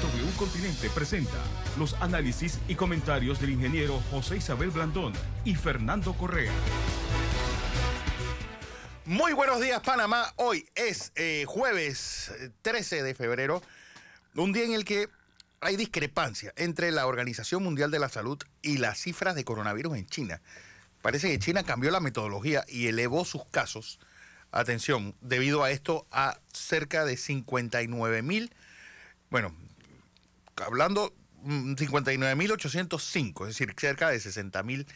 W Continente presenta los análisis y comentarios del ingeniero José Isabel Blandón y Fernando Correa. Muy buenos días, Panamá. Hoy es jueves 13 de febrero, un día en el que hay discrepancia entre la Organización Mundial de la Salud y las cifras de coronavirus en China. Parece que China cambió la metodología y elevó sus casos. Atención, debido a esto, a cerca de 59.000, bueno, hablando 59.805, es decir, cerca de 60.000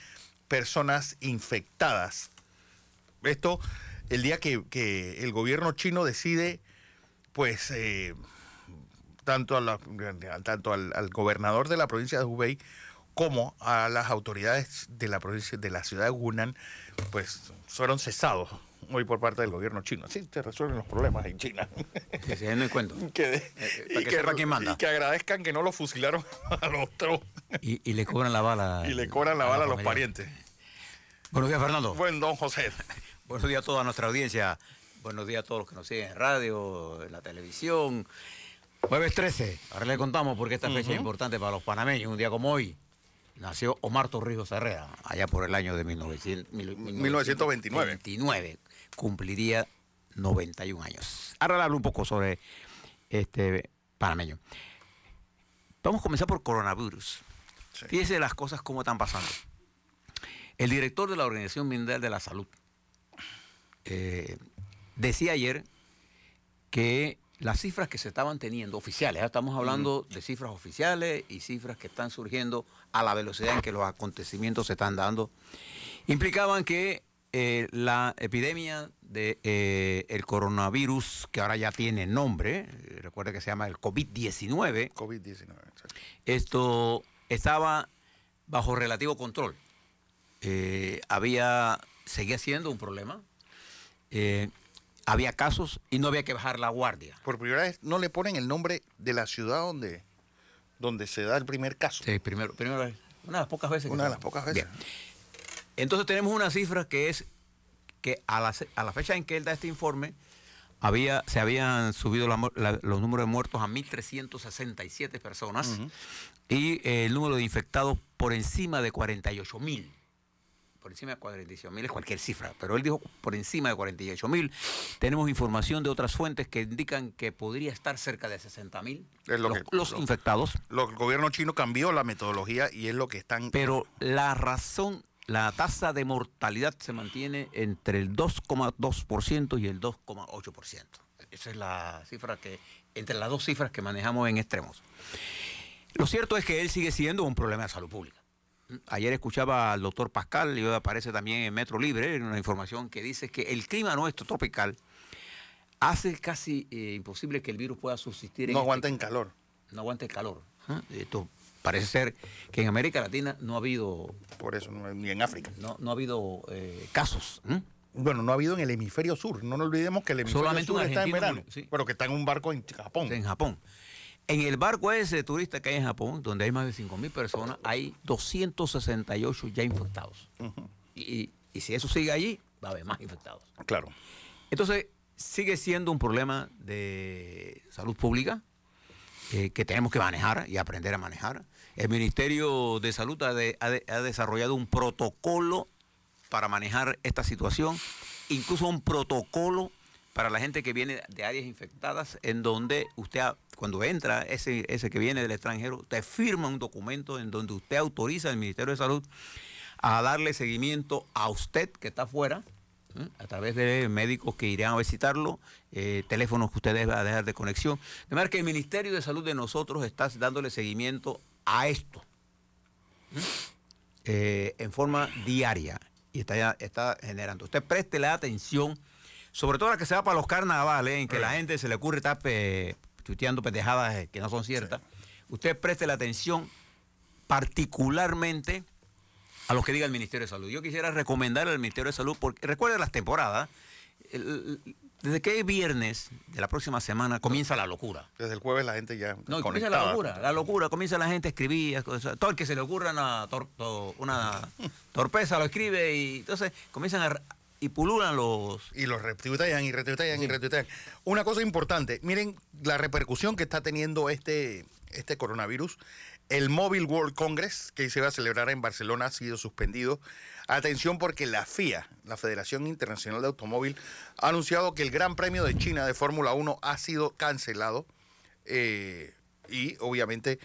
personas infectadas. Esto el día que el gobierno chino decide, pues, tanto al gobernador de la provincia de Hubei como a las autoridades de la provincia de la ciudad de Hunan, pues fueron cesados hoy por parte del gobierno chino. Así se resuelven los problemas en China. Que se den el cuento. Para que sepa quién manda. Y que agradezcan que no lo fusilaron al otro. Y le cobran la bala. Y le cobran la bala a los parientes. Buenos días, Fernando. Buen don José. Buenos días a toda nuestra audiencia. Buenos días a todos los que nos siguen en radio, en la televisión. Jueves 13. Ahora le contamos porque esta fecha es importante para los panameños. Un día como hoy nació Omar Torrijos Herrera, allá por el año de 1929. Cumpliría 91 años. Ahora le hablo un poco sobre este panameño. Vamos a comenzar por coronavirus. Sí. Fíjese las cosas cómo están pasando. El director de la Organización Mundial de la Salud decía ayer que las cifras que se estaban teniendo, oficiales, estamos hablando de cifras oficiales y cifras que están surgiendo a la velocidad en que los acontecimientos se están dando, implicaban que la epidemia de el coronavirus, que ahora ya tiene nombre, recuerde que se llama el COVID-19, esto estaba bajo relativo control. Seguía siendo un problema. Había casos y no había que bajar la guardia. Por primera vez no le ponen el nombre de la ciudad donde se da el primer caso. Sí, primero vez. Una de las pocas veces. Una de las pocas veces. Bien. Entonces tenemos una cifra que es que a la fecha en que él da este informe, se habían subido los números de muertos a 1.367 personas y el número de infectados por encima de 48.000. Por encima de 48.000 es cualquier cifra, pero él dijo por encima de 48.000. Tenemos información de otras fuentes que indican que podría estar cerca de 60.000 los infectados. El gobierno chino cambió la metodología y es lo que están... Pero la tasa de mortalidad se mantiene entre el 2,2% y el 2,8%. Esa es la cifra entre las dos cifras que manejamos en extremos. Lo cierto es que él sigue siendo un problema de salud pública. Ayer escuchaba al doctor Pascal, y hoy aparece también en Metro Libre, una información que dice que el clima nuestro tropical hace casi imposible que el virus pueda subsistir. No aguanta en calor. No aguanta el calor. Esto parece ser que en América Latina no ha habido... Por eso, ni en África. No ha habido casos. Bueno, no ha habido en el hemisferio sur. No nos olvidemos que el hemisferio sur está en verano, sí, pero que está en un barco en Japón. En Japón. En el barco ese turista que hay en Japón, donde hay más de 5.000 personas, hay 268 ya infectados. Y si eso sigue allí, va a haber más infectados. Claro. Entonces, sigue siendo un problema de salud pública que tenemos que manejar y aprender a manejar. El Ministerio de Salud ha desarrollado un protocolo para manejar esta situación, incluso un protocolo para la gente que viene de áreas infectadas, en donde usted, cuando entra ese que viene del extranjero, usted firma un documento en donde usted autoriza al Ministerio de Salud a darle seguimiento a usted que está afuera, a través de médicos que irán a visitarlo, teléfonos que usted debe dejar de conexión. De manera que el Ministerio de Salud de nosotros está dándole seguimiento a esto en forma diaria y está generando. Usted preste la atención, sobre todo la que se va para los carnavales, en que la gente se le ocurre estar tuiteando pendejadas que no son ciertas. Sí. Usted preste la atención particularmente a lo que diga el Ministerio de Salud. Yo quisiera recomendar al Ministerio de Salud, porque recuerde las temporadas, desde que es viernes de la próxima semana comienza la locura. Desde el jueves la gente ya no, comienza la locura, comienza la gente a escribir, todo el que se le ocurra una torpeza lo escribe y entonces comienzan a y pululan los... Y los retuitean y retuitean y retuitean. Una cosa importante, miren la repercusión que está teniendo este coronavirus. El Mobile World Congress, que se iba a celebrar en Barcelona, ha sido suspendido. Atención, porque la FIA, la Federación Internacional de Automóvil, ha anunciado que el Gran Premio de China de Fórmula 1 ha sido cancelado. Y obviamente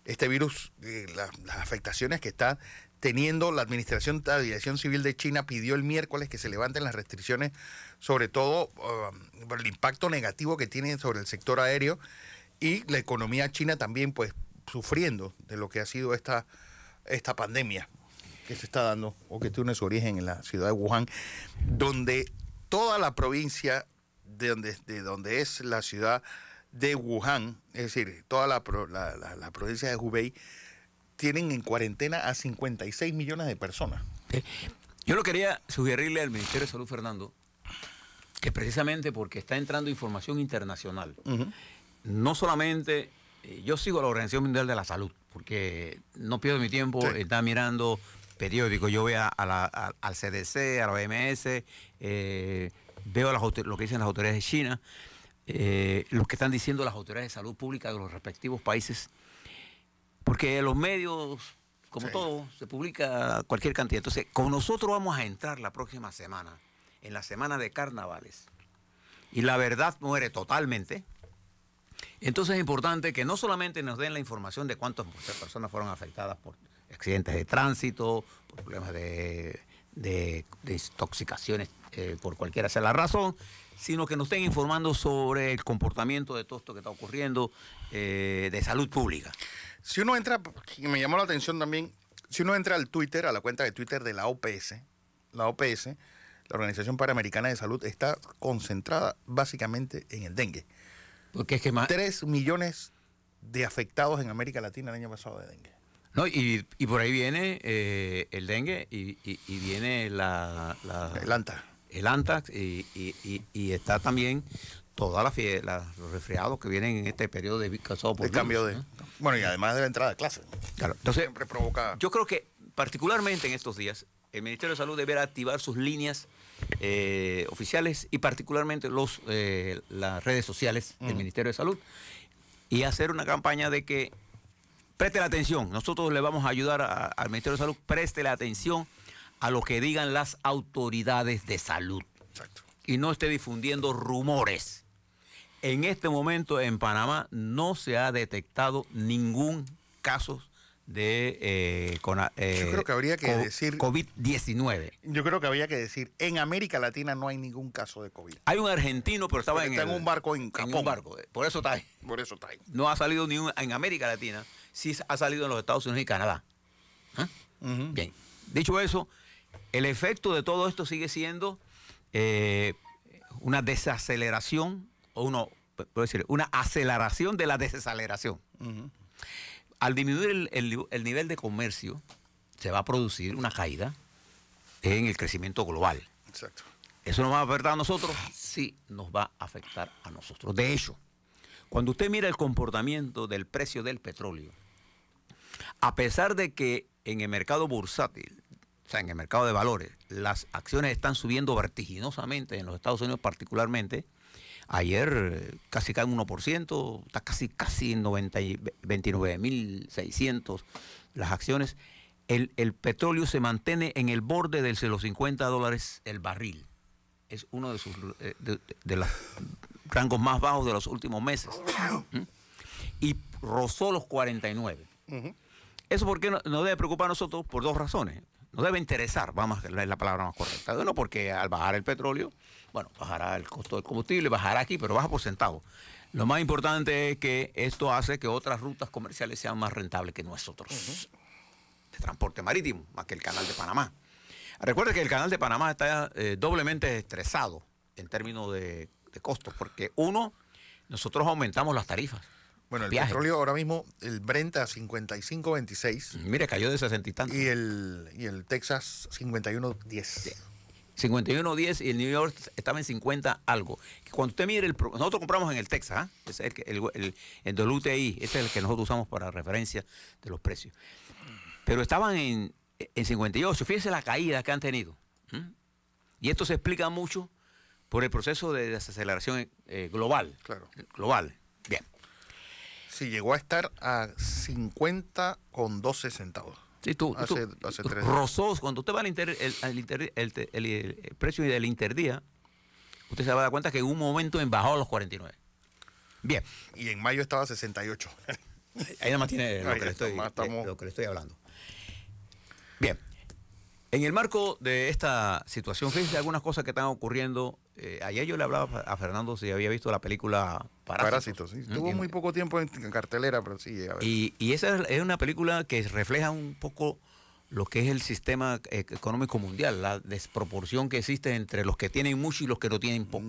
este virus, las afectaciones que está teniendo la Administración de Aviación Civil de China, pidió el miércoles que se levanten las restricciones, sobre todo por el impacto negativo que tiene sobre el sector aéreo, y la economía china también, pues, sufriendo de lo que ha sido esta pandemia que se está dando, o que tiene su origen en la ciudad de Wuhan, donde toda la provincia de donde es la ciudad de Wuhan, es decir, toda la provincia de Hubei, tienen en cuarentena a 56 millones de personas. Yo lo quería sugerirle al Ministerio de Salud, Fernando, que precisamente porque está entrando información internacional, no solamente, yo sigo a la Organización Mundial de la Salud, porque no pierdo mi tiempo, está mirando periódicos, yo veo al CDC, a la OMS, veo lo que dicen las autoridades de China, lo que están diciendo las autoridades de salud pública de los respectivos países, porque los medios, como todo, se publica cualquier cantidad. Entonces, con nosotros vamos a entrar la próxima semana, en la semana de carnavales, y la verdad muere totalmente. Entonces es importante que no solamente nos den la información de cuántas personas fueron afectadas por accidentes de tránsito, por problemas de intoxicaciones, por cualquiera sea la razón, sino que nos estén informando sobre el comportamiento de todo esto que está ocurriendo, de salud pública. Si uno entra, me llamó la atención también, si uno entra al Twitter, a la cuenta de Twitter de la OPS, la Organización Panamericana de Salud, está concentrada básicamente en el dengue. Porque es que más... 3 millones de afectados en América Latina el año pasado de dengue. No, y por ahí viene el dengue y viene el ANTA. El ANTAX y está también todos los resfriados que vienen en este periodo de causado por el cambio de... ¿no? Bueno, y además de la entrada de clase. Claro, entonces siempre provoca... Yo creo que particularmente en estos días el Ministerio de Salud deberá activar sus líneas oficiales y particularmente las redes sociales del Ministerio de Salud y hacer una campaña de que preste la atención. Nosotros le vamos a ayudar al Ministerio de Salud, preste la atención a lo que digan las autoridades de salud. Exacto. Y no esté difundiendo rumores. En este momento en Panamá no se ha detectado ningún caso de yo creo que habría que decir COVID-19. Yo creo que habría que decir, en América Latina no hay ningún caso de COVID. Hay un argentino, pero estaba en un barco en Japón. En un barco, por eso está ahí. Por eso está ahí. No ha salido ni en América Latina, sí ha salido en los Estados Unidos y Canadá. Bien, dicho eso, el efecto de todo esto sigue siendo una desaceleración, o puedo decir, una aceleración de la desaceleración. Al disminuir el nivel de comercio, se va a producir una caída en el crecimiento global. Exacto. ¿Eso nos va a afectar a nosotros? Sí, nos va a afectar a nosotros. De hecho, cuando usted mira el comportamiento del precio del petróleo, a pesar de que en el mercado bursátil, o sea, en el mercado de valores, las acciones están subiendo vertiginosamente, en los Estados Unidos particularmente, ayer casi cae un 1%, está casi en 29.600 las acciones. El petróleo se mantiene en el borde de los $50 el barril. Es uno de los rangos más bajos de los últimos meses. Y rozó los 49. ¿Eso por qué nos debe preocupar a nosotros? Por dos razones. Nos debe interesar, vamos a leer la palabra más correcta. Uno, porque al bajar el petróleo, bueno, bajará el costo del combustible, bajará aquí, pero baja por centavo. Lo más importante es que esto hace que otras rutas comerciales sean más rentables que nosotros. De transporte marítimo, más que el Canal de Panamá. Recuerde que el Canal de Panamá está doblemente estresado en términos de costos, porque nosotros aumentamos las tarifas. Bueno, el petróleo ahora mismo, el Brent a 55.26. Mire, cayó de 60 y tanto. Y el Texas 51.10. 51.10 y el New York estaba en 50 algo. Cuando usted mire, nosotros compramos en el Texas, ese es el WTI, ese es el que nosotros usamos para referencia de los precios. Pero estaban en 58, fíjese la caída que han tenido. Y esto se explica mucho por el proceso de desaceleración global. Claro. Global. Bien. Sí, llegó a estar a 50,12 centavos. Sí, Hace 3 días. rozó, cuando usted va el precio del interdía, usted se va a dar cuenta que en un momento bajó a los 49. Bien. Y en mayo estaba a 68. Ahí nada más tiene lo que le estoy hablando. Bien. En el marco de esta situación, fíjense algunas cosas que están ocurriendo. Ayer yo le hablaba a Fernando si había visto la película Parásitos. Sí. Estuvo muy poco tiempo en cartelera, pero sí. Y esa es una película que refleja un poco lo que es el sistema económico mundial, la desproporción que existe entre los que tienen mucho y los que no tienen poco.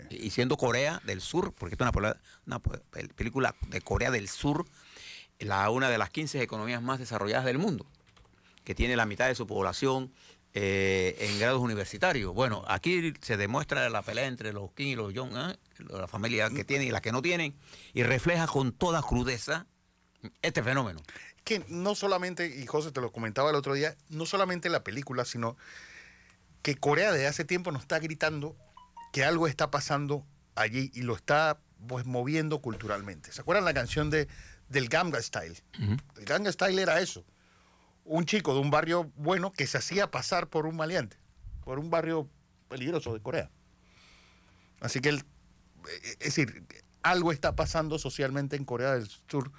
Y siendo Corea del Sur, porque esta es una película de Corea del Sur, una de las 15 economías más desarrolladas del mundo, que tiene la mitad de su población en grados universitarios. Bueno, aquí se demuestra la pelea entre los Kim y los Jong, la familia que tienen y las que no tienen, y refleja con toda crudeza este fenómeno. Que no solamente, y José te lo comentaba el otro día, no solamente la película, sino que Corea desde hace tiempo nos está gritando que algo está pasando allí y lo está pues moviendo culturalmente. ¿Se acuerdan la canción del Gangnam Style? El Gangnam Style era eso. Un chico de un barrio bueno que se hacía pasar por un maleante, por un barrio peligroso de Corea. Así que, es decir, algo está pasando socialmente en Corea del Sur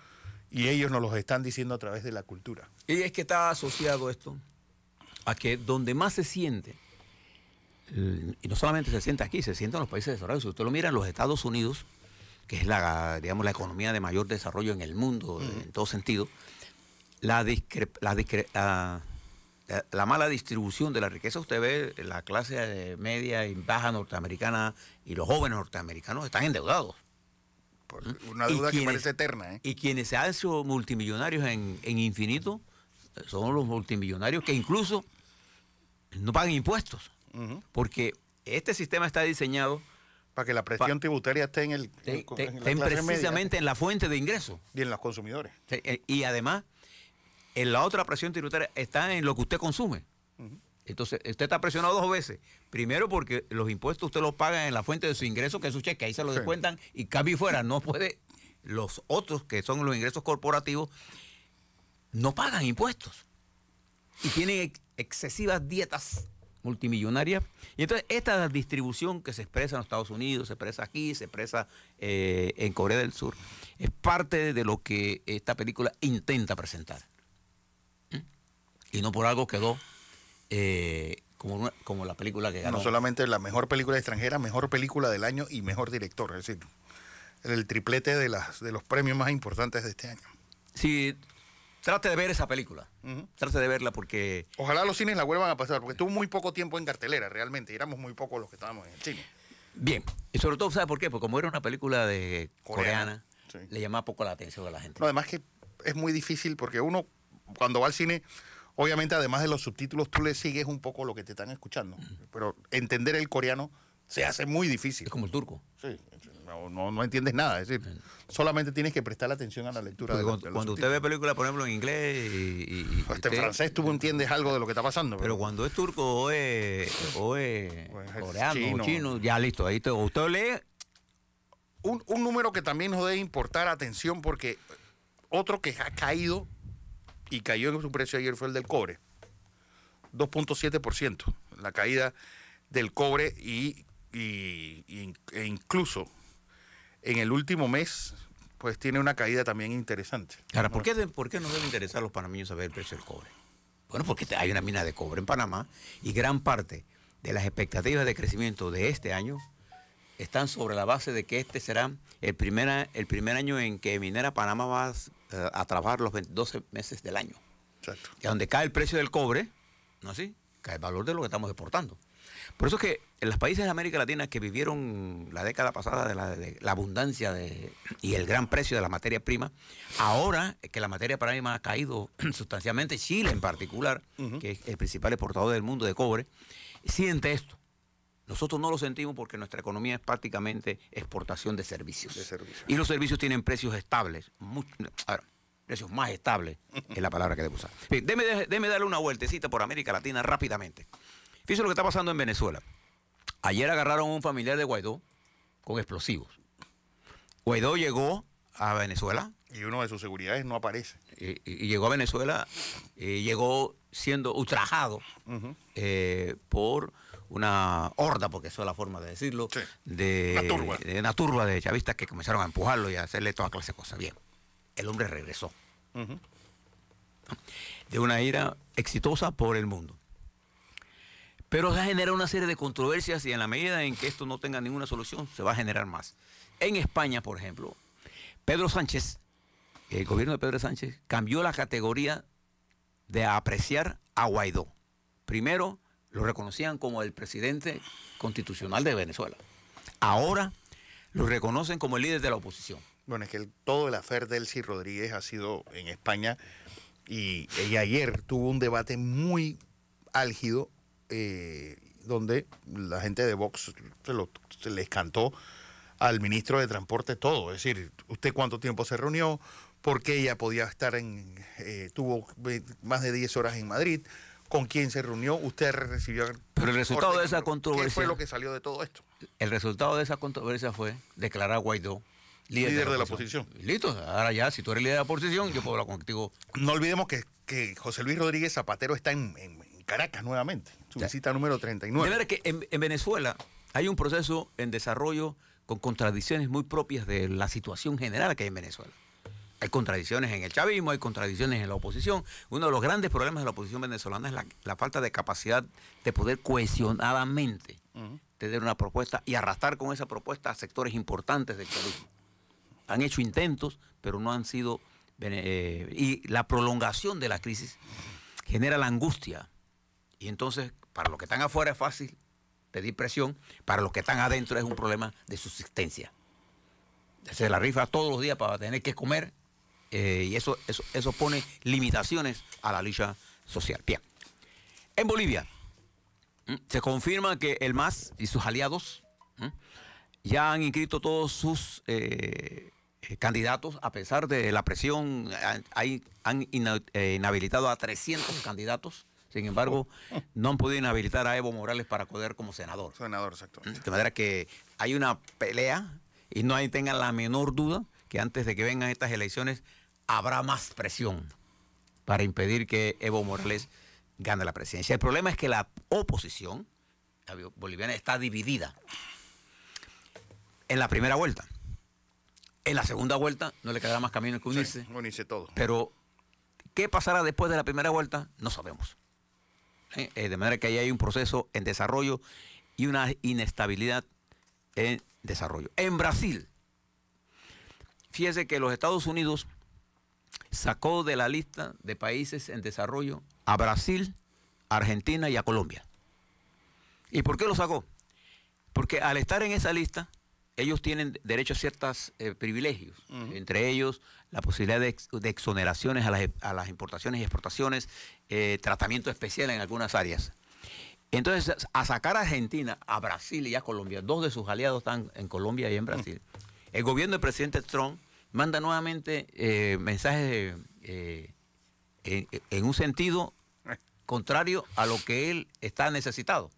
y ellos nos lo están diciendo a través de la cultura. Y es que está asociado esto a que donde más se siente, y no solamente se siente aquí, se siente en los países desarrollados. Si usted lo mira en los Estados Unidos, que es la economía de mayor desarrollo en el mundo, en todo sentido, la mala distribución de la riqueza, usted ve la clase media y baja norteamericana y los jóvenes norteamericanos están endeudados. Por una deuda que parece eterna. Y quienes se han hecho multimillonarios en infinito son los multimillonarios que incluso no pagan impuestos. Porque este sistema está diseñado para que la presión tributaria esté en precisamente en la fuente de ingresos. Y en los consumidores. Y además, en la otra presión tributaria está en lo que usted consume. Entonces, usted está presionado dos veces. Primero, porque los impuestos usted los paga en la fuente de su ingreso, que es su cheque, ahí se lo descuentan y cambio y fuera. No puede, los otros, que son los ingresos corporativos, no pagan impuestos. Y tienen excesivas dietas multimillonarias. Y entonces, esta distribución que se expresa en los Estados Unidos, se expresa aquí, se expresa en Corea del Sur, es parte de lo que esta película intenta presentar. Y no por algo quedó como la película que ganó. No solamente la mejor película extranjera, mejor película del año y mejor director. Es decir, el triplete de los premios más importantes de este año. Sí, trate de ver esa película. Trate de verla porque... Ojalá los cines la vuelvan a pasar, porque estuvo muy poco tiempo en cartelera realmente. Y éramos muy pocos los que estábamos en el cine. Bien. Y sobre todo, ¿sabe por qué? Porque como era una película coreana, sí, le llamaba poco la atención a la gente. No, además que es muy difícil porque uno, cuando va al cine... Obviamente, además de los subtítulos, tú le sigues un poco lo que te están escuchando. Pero entender el coreano se hace muy difícil. Es como el turco. Sí, no entiendes nada. Es decir, solamente tienes que prestar atención a la lectura de los cuando usted ve películas, por ejemplo, en inglés hasta en francés tú entiendes algo de lo que está pasando. Pero cuando es turco o es coreano o chino, ya listo. Ahí usted lee. Un número que también nos debe importar atención porque otro que ha caído y cayó en su precio ayer fue el del cobre. 2.7%. La caída del cobre e incluso en el último mes pues tiene una caída también interesante. Ahora, ¿por qué nos debe interesar a los panameños saber el precio del cobre? Bueno, porque hay una mina de cobre en Panamá y gran parte de las expectativas de crecimiento de este año están sobre la base de que este será el primer año en que Minera Panamá va a trabajar los 12 meses del año. Exacto. Y donde cae el precio del cobre, ¿no así? Cae el valor de lo que estamos exportando. Por eso es que en los países de América Latina que vivieron la década pasada de la abundancia y el gran precio de la materia prima, ahora que la materia prima ha caído sustancialmente, Chile en particular, que es el principal exportador del mundo de cobre, siente esto. Nosotros no lo sentimos porque nuestra economía es prácticamente exportación de servicios. Y los servicios tienen precios estables. Precios más estables es la palabra que debo usar. Bien, déme darle una vueltecita por América Latina rápidamente. Fíjese lo que está pasando en Venezuela. Ayer agarraron a un familiar de Guaidó con explosivos. Guaidó llegó a Venezuela. Y uno de sus seguridades no aparece. Y llegó a Venezuela, llegó siendo ultrajado por una horda, porque eso es la forma de decirlo, Sí, de una turba de chavistas que comenzaron a empujarlo y a hacerle toda clase de cosas. Bien, el hombre regresó de una gira exitosa por el mundo. Pero se genera una serie de controversias y en la medida en que esto no tenga ninguna solución, se va a generar más. En España, por ejemplo, Pedro Sánchez, el gobierno de Pedro Sánchez, cambió la categoría de apreciar a Guaidó. Primero, lo reconocían como el presidente constitucional de Venezuela. Ahora, lo reconocen como el líder de la oposición. Bueno, es que todo el afer de Delcy Rodríguez ha sido en España y ella ayer tuvo un debate muy álgido donde la gente de Vox se les cantó al ministro de Transporte todo. Es decir, ¿usted cuánto tiempo se reunió? ¿Por qué ella podía estar tuvo más de 10 horas en Madrid? ¿Con quién se reunió? ¿Usted recibió? Pero el resultado de esa controversia... ¿Qué fue lo que salió de todo esto? El resultado de esa controversia fue declarar a Guaidó líder de la oposición. Listo, ahora ya, si tú eres líder de la oposición, yo puedo hablar contigo. No olvidemos que José Luis Rodríguez Zapatero está en Caracas nuevamente, su visita número 39. De verdad que en Venezuela hay un proceso en desarrollo con contradicciones muy propias de la situación general que hay en Venezuela. Hay contradicciones en el chavismo, hay contradicciones en la oposición. Uno de los grandes problemas de la oposición venezolana es la falta de capacidad de poder cohesionadamente tener una propuesta y arrastrar con esa propuesta a sectores importantes del chavismo. Han hecho intentos, pero no han sido... y la prolongación de la crisis genera la angustia. Y entonces, para los que están afuera es fácil pedir presión, para los que están adentro es un problema de subsistencia. Se la rifa todos los días para tener que comer y eso pone limitaciones a la lucha social. Bien. En Bolivia se confirma que el MAS y sus aliados ya han inscrito todos sus candidatos, a pesar de la presión, han inhabilitado a 300 candidatos. Sin embargo, no han podido inhabilitar a Evo Morales para poder como senador. Senador, exactamente. De manera que hay una pelea y no tengan la menor duda que antes de que vengan estas elecciones habrá más presión para impedir que Evo Morales gane la presidencia. El problema es que la oposición boliviana está dividida en la primera vuelta. En la segunda vuelta no le quedará más camino que unirse. Sí, unirse todo. Pero, ¿qué pasará después de la primera vuelta? No sabemos. De manera que ahí hay un proceso en desarrollo y una inestabilidad en desarrollo. En Brasil, fíjese que los Estados Unidos sacó de la lista de países en desarrollo a Brasil, a Argentina y a Colombia. ¿Y por qué lo sacó? Porque al estar en esa lista, ellos tienen derecho a ciertos privilegios, entre ellos la posibilidad de exoneraciones a las importaciones y exportaciones, tratamiento especial en algunas áreas. Entonces, a sacar a Argentina, a Brasil y a Colombia, dos de sus aliados están en Colombia y en Brasil, el gobierno del presidente Trump manda nuevamente mensajes en un sentido contrario a lo que él está necesitado.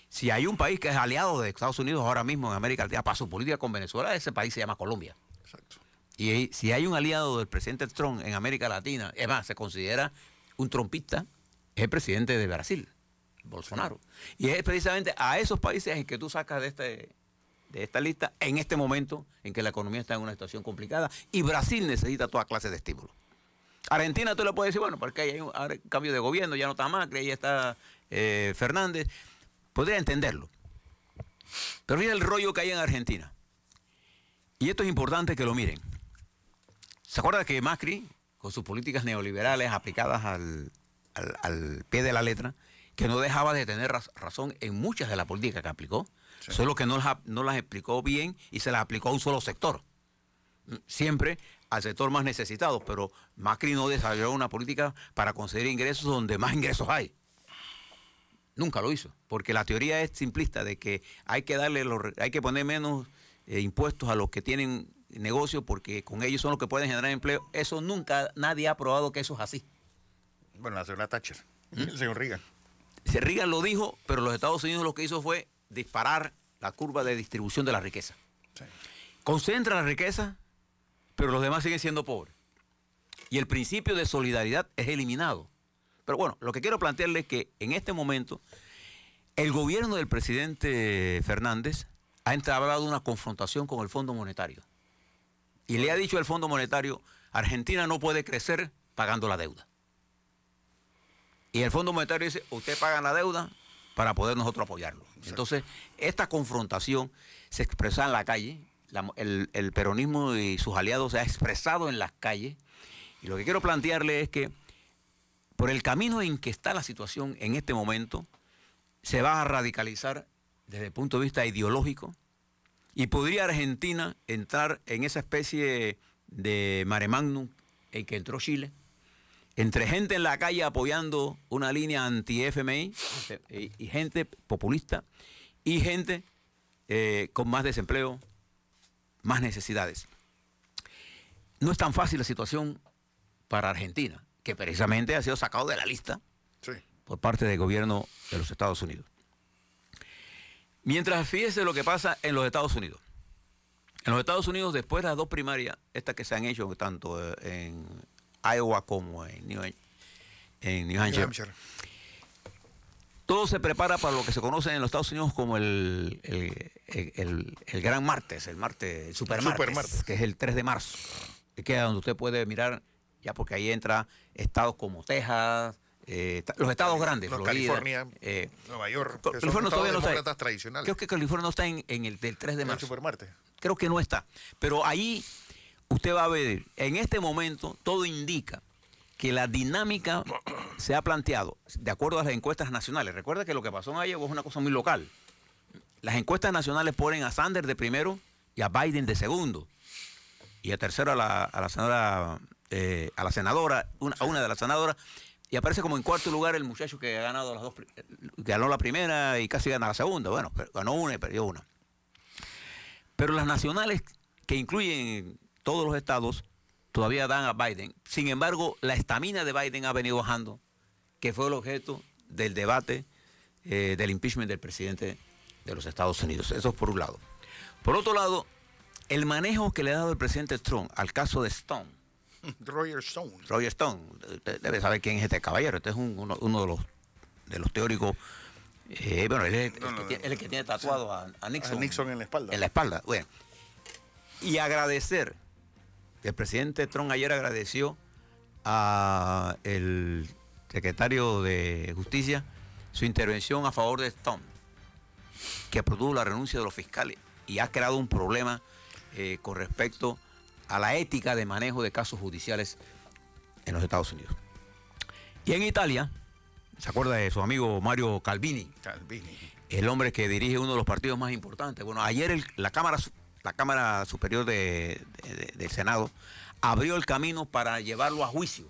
Si hay un país que es aliado de Estados Unidos ahora mismo en América Latina para su política con Venezuela, ese país se llama Colombia. Exacto. Y si hay un aliado del presidente Trump en América Latina, es más, se considera un trumpista, es el presidente de Brasil, Bolsonaro. Y es precisamente a esos países en que tú sacas de esta lista en este momento en que la economía está en una situación complicada y Brasil necesita toda clase de estímulo. Argentina tú le puedes decir, bueno, porque hay un cambio de gobierno, ya no está Macri, ahí está Fernández. Podría entenderlo. Pero mira el rollo que hay en Argentina. Y esto es importante que lo miren. ¿Se acuerdan que Macri, con sus políticas neoliberales aplicadas al pie de la letra, que no dejaba de tener razón en muchas de las políticas que aplicó? Sí. Solo que no las explicó bien y se las aplicó a un solo sector. Siempre al sector más necesitado, pero Macri no desarrolló una política para conseguir ingresos donde más ingresos hay. Nunca lo hizo, porque la teoría es simplista de que hay que poner menos impuestos a los que tienen negocio porque con ellos son los que pueden generar empleo. Eso nunca, nadie ha probado que eso es así. Bueno, la señora Thatcher, el señor Reagan. Reagan lo dijo, pero los Estados Unidos lo que hizo fue disparar la curva de distribución de la riqueza. Sí. Concentra la riqueza, pero los demás siguen siendo pobres. Y el principio de solidaridad es eliminado. Pero bueno, lo que quiero plantearle es que en este momento el gobierno del presidente Fernández ha entablado una confrontación con el Fondo Monetario. Y le ha dicho al Fondo Monetario, Argentina no puede crecer pagando la deuda. Y el Fondo Monetario dice, usted paga la deuda para poder nosotros apoyarlo. Exacto. Entonces, esta confrontación se expresa en la calle, el peronismo y sus aliados se ha expresado en las calles, y lo que quiero plantearle es que por el camino en que está la situación en este momento, se va a radicalizar desde el punto de vista ideológico, y podría Argentina entrar en esa especie de mare magnum en que entró Chile, entre gente en la calle apoyando una línea anti-FMI y gente populista y gente con más desempleo, más necesidades. No es tan fácil la situación para Argentina, que precisamente ha sido sacado de la lista por parte del gobierno de los Estados Unidos. Mientras, fíjese lo que pasa en los Estados Unidos. En los Estados Unidos, después de las dos primarias, estas que se han hecho tanto en Iowa como en New Hampshire, todo se prepara para lo que se conoce en los Estados Unidos como el gran martes, el supermartes, que es el 3 de marzo, que es donde usted puede mirar, ya porque ahí entra estados como Texas, los estados grandes, Florida, California, Nueva York, que California son todavía no está tradicionales. Creo que California no está en el del 3 de marzo. El supermartes. Creo que no está. Pero ahí usted va a ver, en este momento todo indica que la dinámica se ha planteado de acuerdo a las encuestas nacionales. Recuerda que lo que pasó en Iowa es una cosa muy local. Las encuestas nacionales ponen a Sanders de primero y a Biden de segundo. Y a tercero a la senadora, a una de las senadoras. Y aparece como en cuarto lugar el muchacho que ha ganado las dos, ganó la primera y casi gana la segunda. Bueno, ganó una y perdió una. Pero las nacionales, que incluyen todos los estados, todavía dan a Biden. Sin embargo, la estamina de Biden ha venido bajando, que fue el objeto del debate del impeachment del presidente de los Estados Unidos. Eso es por un lado. Por otro lado, el manejo que le ha dado el presidente Trump al caso de Stone. Roger Stone. Roger Stone. Usted debe saber quién es este caballero. Este es uno de los teóricos. Bueno, él es el que tiene tatuado a Nixon. A Nixon en la espalda. En la espalda. Bueno. Y agradecer. El presidente Trump ayer agradeció a el secretario de Justicia su intervención a favor de Stone, que produjo la renuncia de los fiscales y ha creado un problema con respecto a la ética de manejo de casos judiciales en los Estados Unidos. Y en Italia, ¿se acuerda de su amigo Mario Calvini? El hombre que dirige uno de los partidos más importantes. Bueno, ayer la Cámara Superior del Senado abrió el camino para llevarlo a juicio.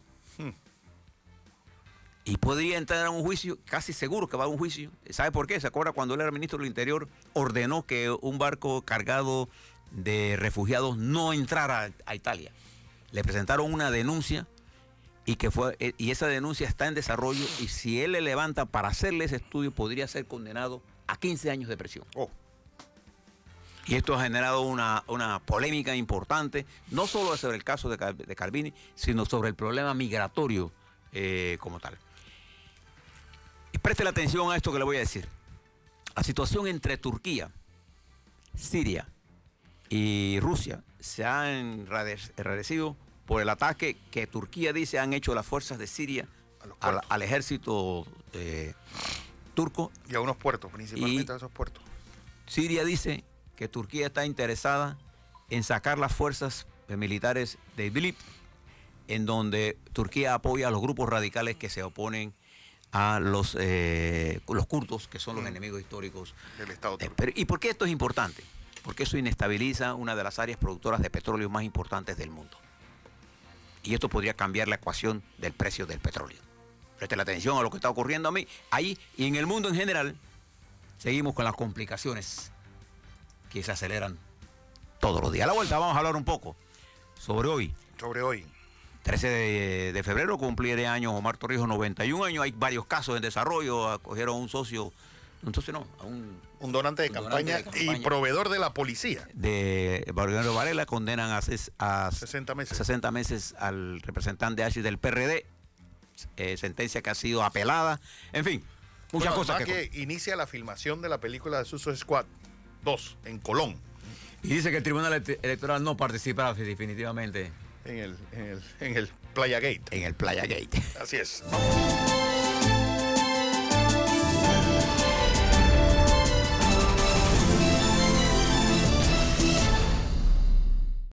Y podría entrar a un juicio, casi seguro que va a un juicio. ¿Sabe por qué? ¿Se acuerda cuando él era ministro del Interior? Ordenó que un barco cargado de refugiados no entrara a Italia. Le presentaron una denuncia y esa denuncia está en desarrollo, y si él le levanta para hacerle ese estudio, podría ser condenado a 15 años de prisión. Y esto ha generado una polémica importante, no solo sobre el caso de Calvini, sino sobre el problema migratorio como tal. Y preste la atención a esto que le voy a decir. La situación entre Turquía, Siria y Rusia se ha enrarecido por el ataque que Turquía dice han hecho las fuerzas de Siria al ejército turco. Y a unos puertos, principalmente a esos puertos. Siria dice que Turquía está interesada en sacar las fuerzas militares de Idlib, en donde Turquía apoya a los grupos radicales que se oponen a los kurdos, que son los enemigos históricos del Estado turco. ¿Y por qué esto es importante? Porque eso inestabiliza una de las áreas productoras de petróleo más importantes del mundo. Y esto podría cambiar la ecuación del precio del petróleo. Preste la atención a lo que está ocurriendo ahí y en el mundo en general. Seguimos con las complicaciones que se aceleran todos los días. A la vuelta vamos a hablar un poco sobre hoy. 13 de febrero cumpliré años Omar Torrijos, 91 años. Hay varios casos en desarrollo. Acogieron a un socio un donante de campaña y proveedor de la policía. De Barrio Varela condenan a 60 meses. 60 meses al representante Ashis del PRD. Sentencia que ha sido apelada. En fin, muchas cosas que inicia la filmación de la película de Suicide Squad 2 en Colón. Y dice que el Tribunal Electoral no participará definitivamente en el Playa Gate. En el Playa Gate. Así es.